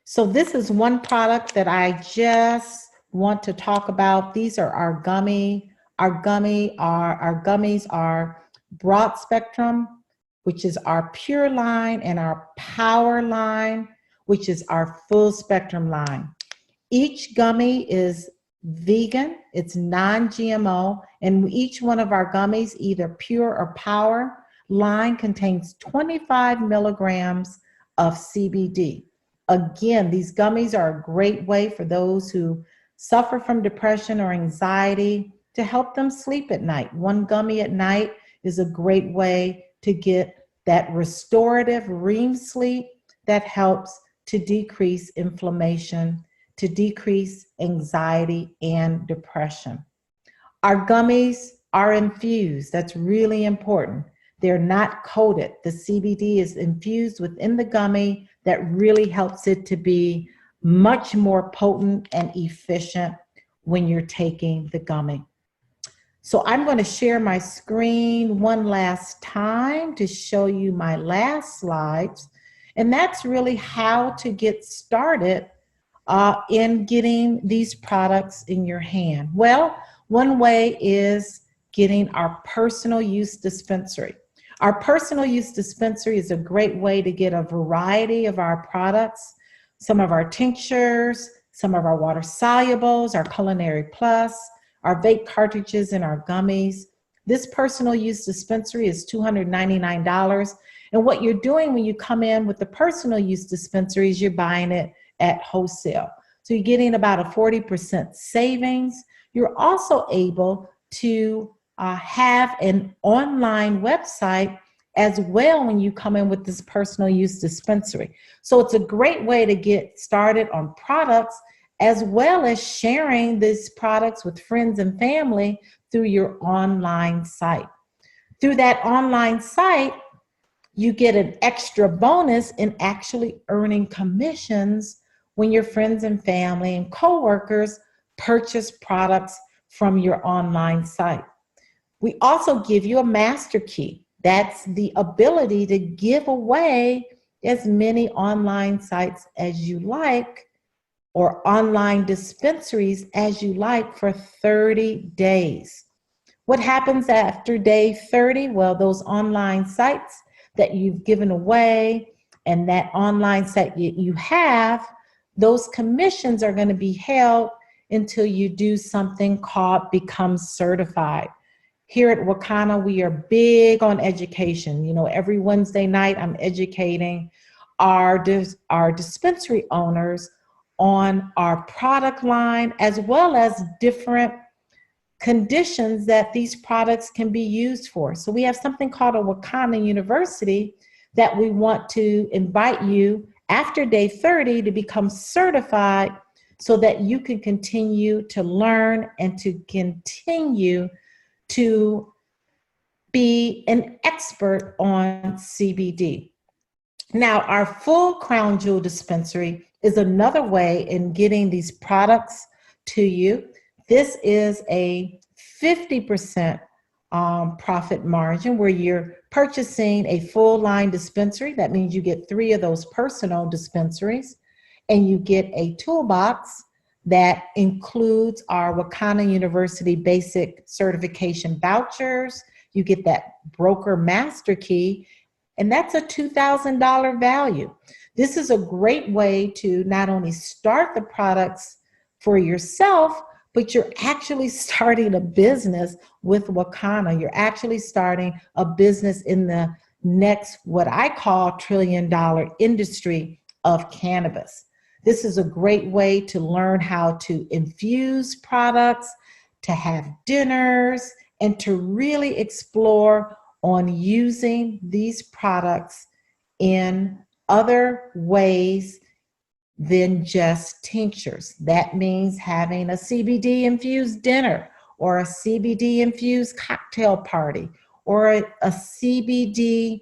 Speaker 1: So this is one product that I just want to talk about. These are our gummies. Our gummies are broad spectrum, which is our pure line, and our power line, which is our full spectrum line. Each gummy is vegan, it's non-GMO, and each one of our gummies, either pure or power line, contains 25 milligrams of CBD. Again, these gummies are a great way for those who suffer from depression or anxiety to help them sleep at night. One gummy at night is a great way to get that restorative REM sleep that helps to decrease inflammation, to decrease anxiety and depression. Our gummies are infused. That's really important. They're not coated. The CBD is infused within the gummy. That really helps it to be much more potent and efficient when you're taking the gummy. So I'm going to share my screen one last time to show you my last slides. And that's really how to get started in getting these products in your hand. Well, one way is getting our personal use dispensary. Our personal use dispensary is a great way to get a variety of our products, some of our tinctures, some of our water solubles, our Culinary Plus, our vape cartridges, and our gummies. This personal use dispensary is $299. And what you're doing when you come in with the personal use dispensary is you're buying it at wholesale. So you're getting about a 40% savings. You're also able to have an online website as well when you come in with this personal use dispensary. So it's a great way to get started on products, as well as sharing these products with friends and family through your online site. Through that online site, you get an extra bonus in actually earning commissions when your friends and family and coworkers purchase products from your online site. We also give you a master key. That's the ability to give away as many online sites as you like, or online dispensaries as you like, for 30 days. What happens after day 30? Well, those online sites that you've given away and that online site that you have, those commissions are going to be held until you do something called Become Certified. Here at Wakanna, we are big on education. You know, every Wednesday night, I'm educating our dispensary owners on our product line, as well as different conditions that these products can be used for. So we have something called a Wakanna University that we want to invite you after day 30 to become certified so that you can continue to learn and to continue to be an expert on CBD. Now, our full crown jewel dispensary is another way in getting these products to you. This is a 50% profit margin where you're purchasing a full line dispensary. That means you get 3 of those personal dispensaries, and you get a toolbox that includes our Wakanna University basic certification vouchers. You get that broker master key, and that's a $2,000 value. This is a great way to not only start the products for yourself, but you're actually starting a business with Wakanna. You're actually starting a business in the next, what I call, $1 trillion industry of cannabis. This is a great way to learn how to infuse products, to have dinners, and to really explore on using these products in other ways than just tinctures. That means having a CBD infused dinner, or a CBD infused cocktail party, or a CBD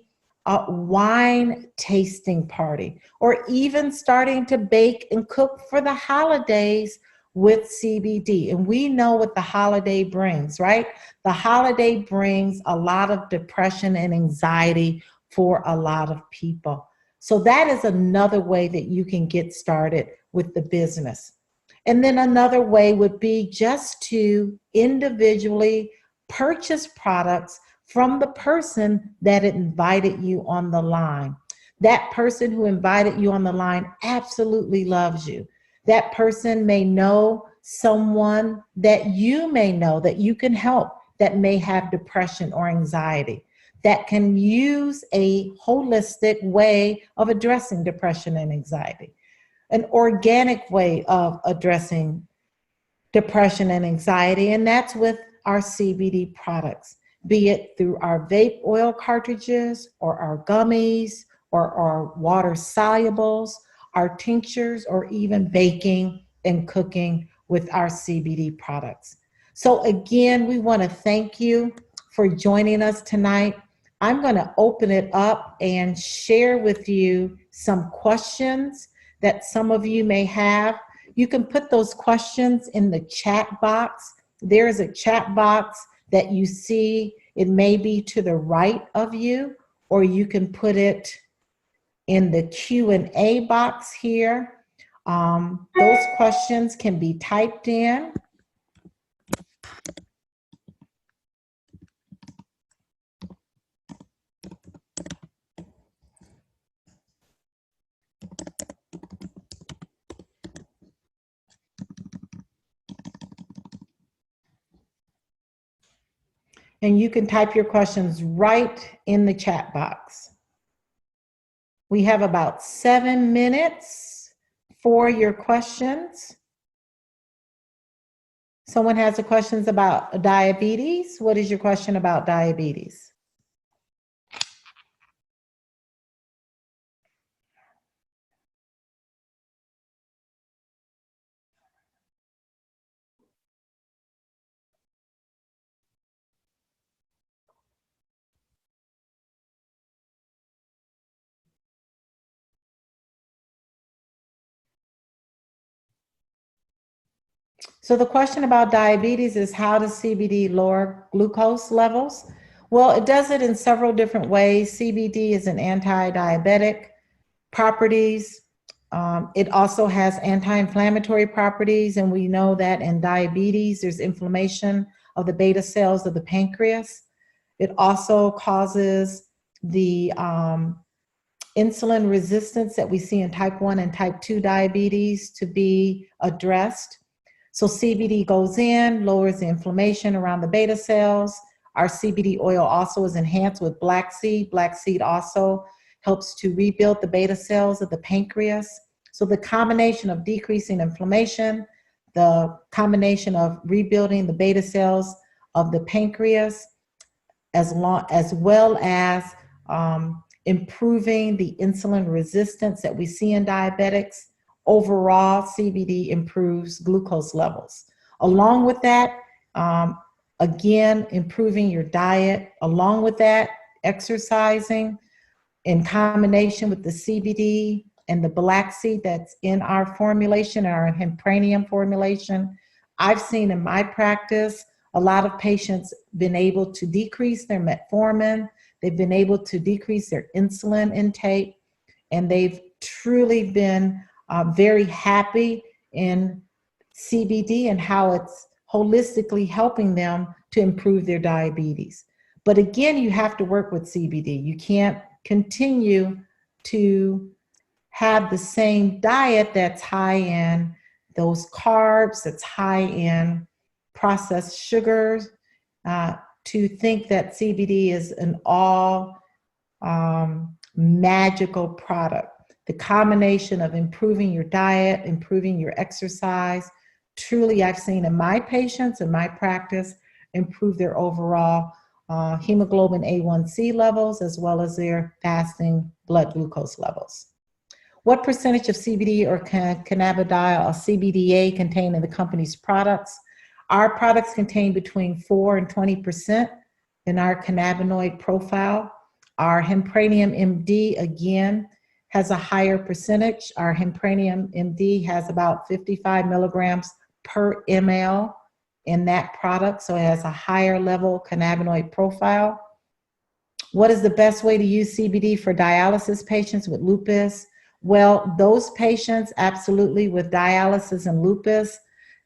Speaker 1: wine tasting party, or even starting to bake and cook for the holidays with CBD. And we know what the holiday brings, right? The holiday brings a lot of depression and anxiety for a lot of people. So that is another way that you can get started with the business. And then another way would be just to individually purchase products from the person that invited you on the line. That person who invited you on the line absolutely loves you. That person may know someone that you may know that you can help that may have depression or anxiety, that can use a holistic way of addressing depression and anxiety, an organic way of addressing depression and anxiety, and that's with our CBD products, be it through our vape oil cartridges or our gummies or our water solubles, our tinctures, or even baking and cooking with our CBD products. So again, we want to thank you for joining us tonight. I'm going to open it up and share with you some questions that some of you may have. You can put those questions in the chat box. There is a chat box that you see. It may be to the right of you, or you can put it in the Q&A box here. Those questions can be typed in. And you can type your questions right in the chat box. We have about 7 minutes for your questions. Someone has a questions about diabetes. What is your question about diabetes? So the question about diabetes is, how does CBD lower glucose levels? Well, it does it in several different ways. CBD is an anti-diabetic properties. It also has anti-inflammatory properties, and we know that in diabetes, there's inflammation of the beta cells of the pancreas. It also causes the insulin resistance that we see in type 1 and type 2 diabetes to be addressed. So CBD goes in, lowers the inflammation around the beta cells. Our CBD oil also is enhanced with black seed. Black seed also helps to rebuild the beta cells of the pancreas. So the combination of decreasing inflammation, the combination of rebuilding the beta cells of the pancreas, as well as improving the insulin resistance that we see in diabetics. Overall, CBD improves glucose levels. Along with that, again, improving your diet. Along with that, exercising in combination with the CBD and the black seed that's in our formulation, our hempranium formulation. I've seen in my practice, a lot of patients been able to decrease their metformin. They've been able to decrease their insulin intake, and they've truly been very happy in CBD and how it's holistically helping them to improve their diabetes. But again, you have to work with CBD. You can't continue to have the same diet that's high in those carbs, that's high in processed sugars, to think that CBD is an all magical product. The combination of improving your diet, improving your exercise, truly I've seen in my patients, in my practice, improve their overall hemoglobin A1C levels, as well as their fasting blood glucose levels. What percentage of CBD or cannabidiol or CBDA contain in the company's products? Our products contain between 4 and 20% in our cannabinoid profile. Our hempranium MD, again, has a higher percentage. Our hempranium MD has about 55 milligrams per ml in that product, so it has a higher level cannabinoid profile. What is the best way to use CBD for dialysis patients with lupus? Well, those patients absolutely with dialysis and lupus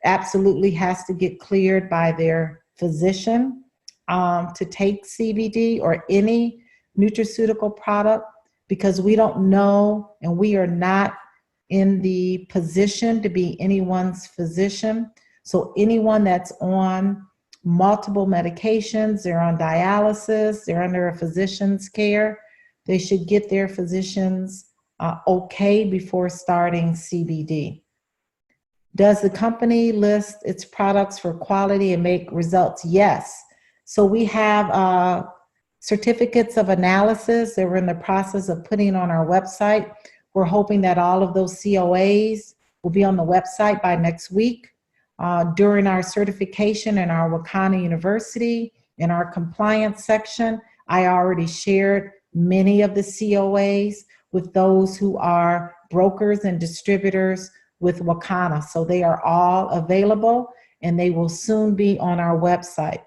Speaker 1: absolutely has to get cleared by their physician to take CBD or any nutraceutical product, because we don't know and we are not in the position to be anyone's physician. So anyone that's on multiple medications, they're on dialysis, they're under a physician's care, they should get their physician's okay before starting CBD. Does the company list its products for quality and make results? Yes. So we have certificates of analysis that we're in the process of putting on our website. We're hoping that all of those COAs will be on the website by next week. During our certification in our Wakanna University, in our compliance section, I already shared many of the COAs with those who are brokers and distributors with Wakanna. So they are all available and they will soon be on our website.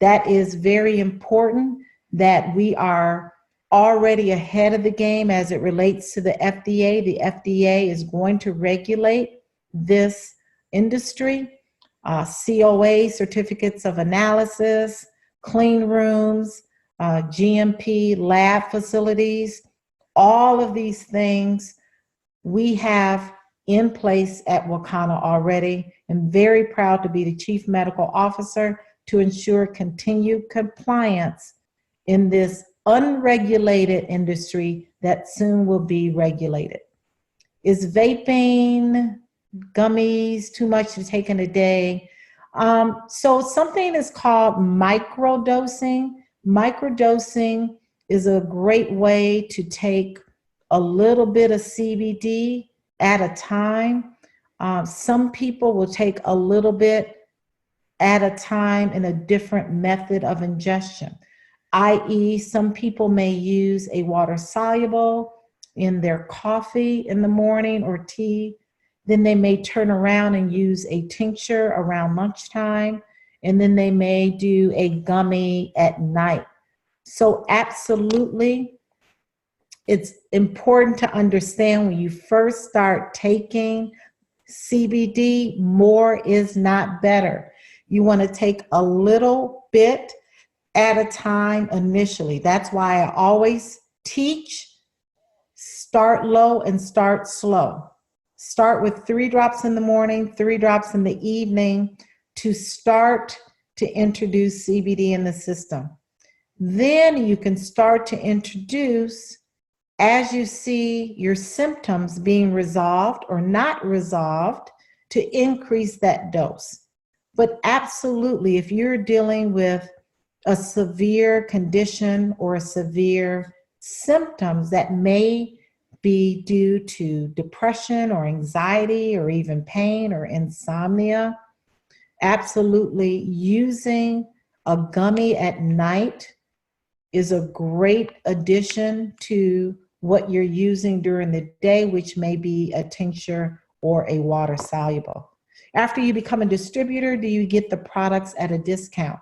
Speaker 1: That is very important that we are already ahead of the game as it relates to the FDA. The FDA is going to regulate this industry. COA, certificates of analysis, clean rooms, GMP lab facilities, all of these things we have in place at Wakanna already. I'm very proud to be the Chief Medical Officer to ensure continued compliance in this unregulated industry that soon will be regulated. Is vaping, gummies, too much to take in a day? So something is called microdosing. Microdosing is a great way to take a little bit of CBD at a time. Some people will take a little bit at a time in a different method of ingestion, i.e. some people may use a water soluble in their coffee in the morning or tea. Then they may turn around and use a tincture around lunchtime, and then they may do a gummy at night. So absolutely, it's important to understand when you first start taking CBD, more is not better. You want to take a little bit at a time initially. That's why I always teach, start low and start slow. Start with 3 drops in the morning, 3 drops in the evening to start to introduce CBD in the system. Then you can start to introduce, as you see your symptoms being resolved or not resolved, to increase that dose. But absolutely, if you're dealing with a severe condition or a severe symptoms that may be due to depression or anxiety or even pain or insomnia, absolutely using a gummy at night is a great addition to what you're using during the day, which may be a tincture or a water soluble. After you become a distributor, do you get the products at a discount?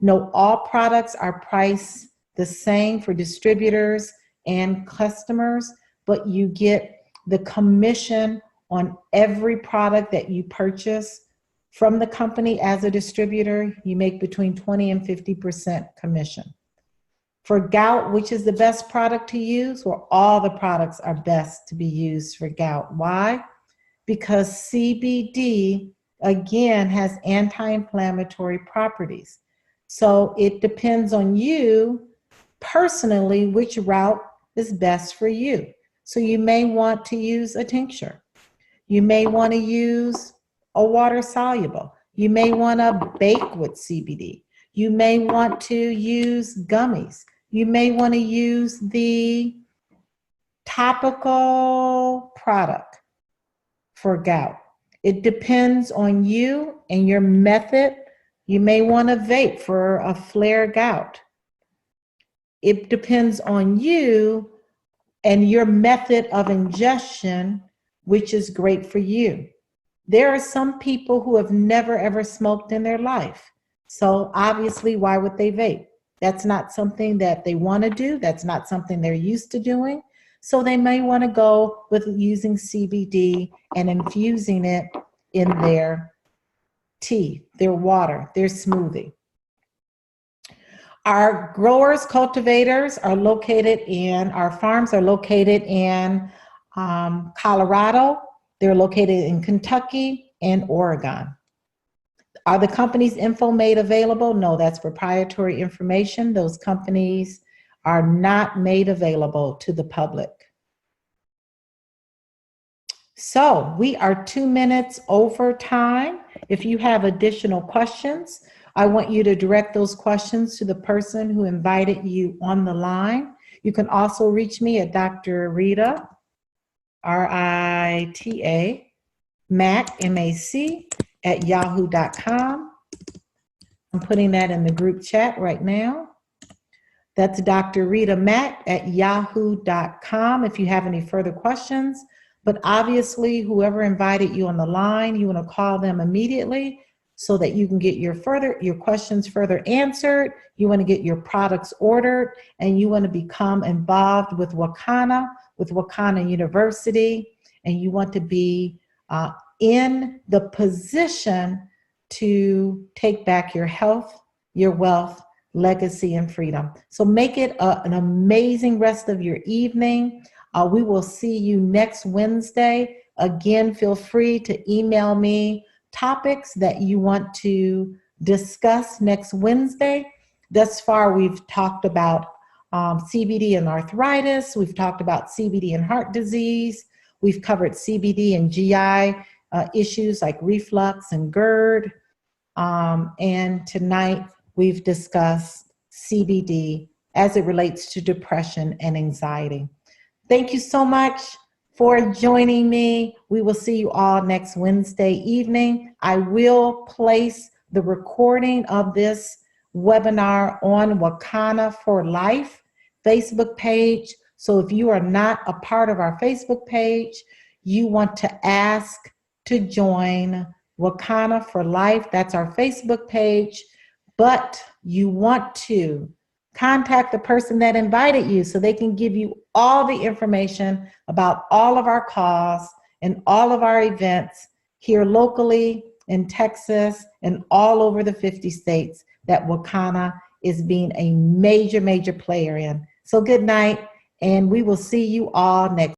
Speaker 1: No, all products are priced the same for distributors and customers, but you get the commission on every product that you purchase from the company as a distributor. You make between 20 and 50% commission. For gout, which is the best product to use? Well, all the products are best to be used for gout. Why? Because CBD, again, has anti-inflammatory properties. So it depends on you personally which route is best for you. So you may want to use a tincture. You may want to use a water soluble. You may want to bake with CBD. You may want to use gummies. You may want to use the topical product for gout. It depends on you and your method. You may want to vape for a flare gout. It depends on you and your method of ingestion, which is great for you. There are some people who have never ever smoked in their life. So obviously, why would they vape? That's not something that they want to do. That's not something they're used to doing. So they may want to go with using CBD and infusing it in their tea, their water, their smoothie. Our growers, cultivators are located in, our farms are located in Colorado. They're located in Kentucky and Oregon. Are the company's info made available? No, that's proprietary information. Those companies are not made available to the public. So we are 2 minutes over time. If you have additional questions, I want you to direct those questions to the person who invited you on the line. You can also reach me at Dr. Rita, R-I-T-A, Mac, M-A-C, at yahoo.com. I'm putting that in the group chat right now. That's Dr. Rita Mac at yahoo.com if you have any further questions. But obviously, whoever invited you on the line, you want to call them immediately so that you can get your questions further answered. You want to get your products ordered, and you want to become involved with Wakanna, with Wakanna University, and you want to be in the position to take back your health, your wealth, legacy, and freedom. So make it an amazing rest of your evening. We will see you next Wednesday. Again, feel free to email me topics that you want to discuss next Wednesday. Thus far, we've talked about CBD and arthritis. We've talked about CBD and heart disease. We've covered CBD and GI issues like reflux and GERD. And tonight, we've discussed CBD as it relates to depression and anxiety. Thank you so much for joining me. We will see you all next Wednesday evening. I will place the recording of this webinar on Wakanna for Life Facebook page. So if you are not a part of our Facebook page, you want to ask to join Wakanna for Life. That's our Facebook page. But you want to contact the person that invited you so they can give you all the information about all of our calls and all of our events here locally in Texas and all over the 50 states that Wakanna is being a major, major player in. So good night, and we will see you all next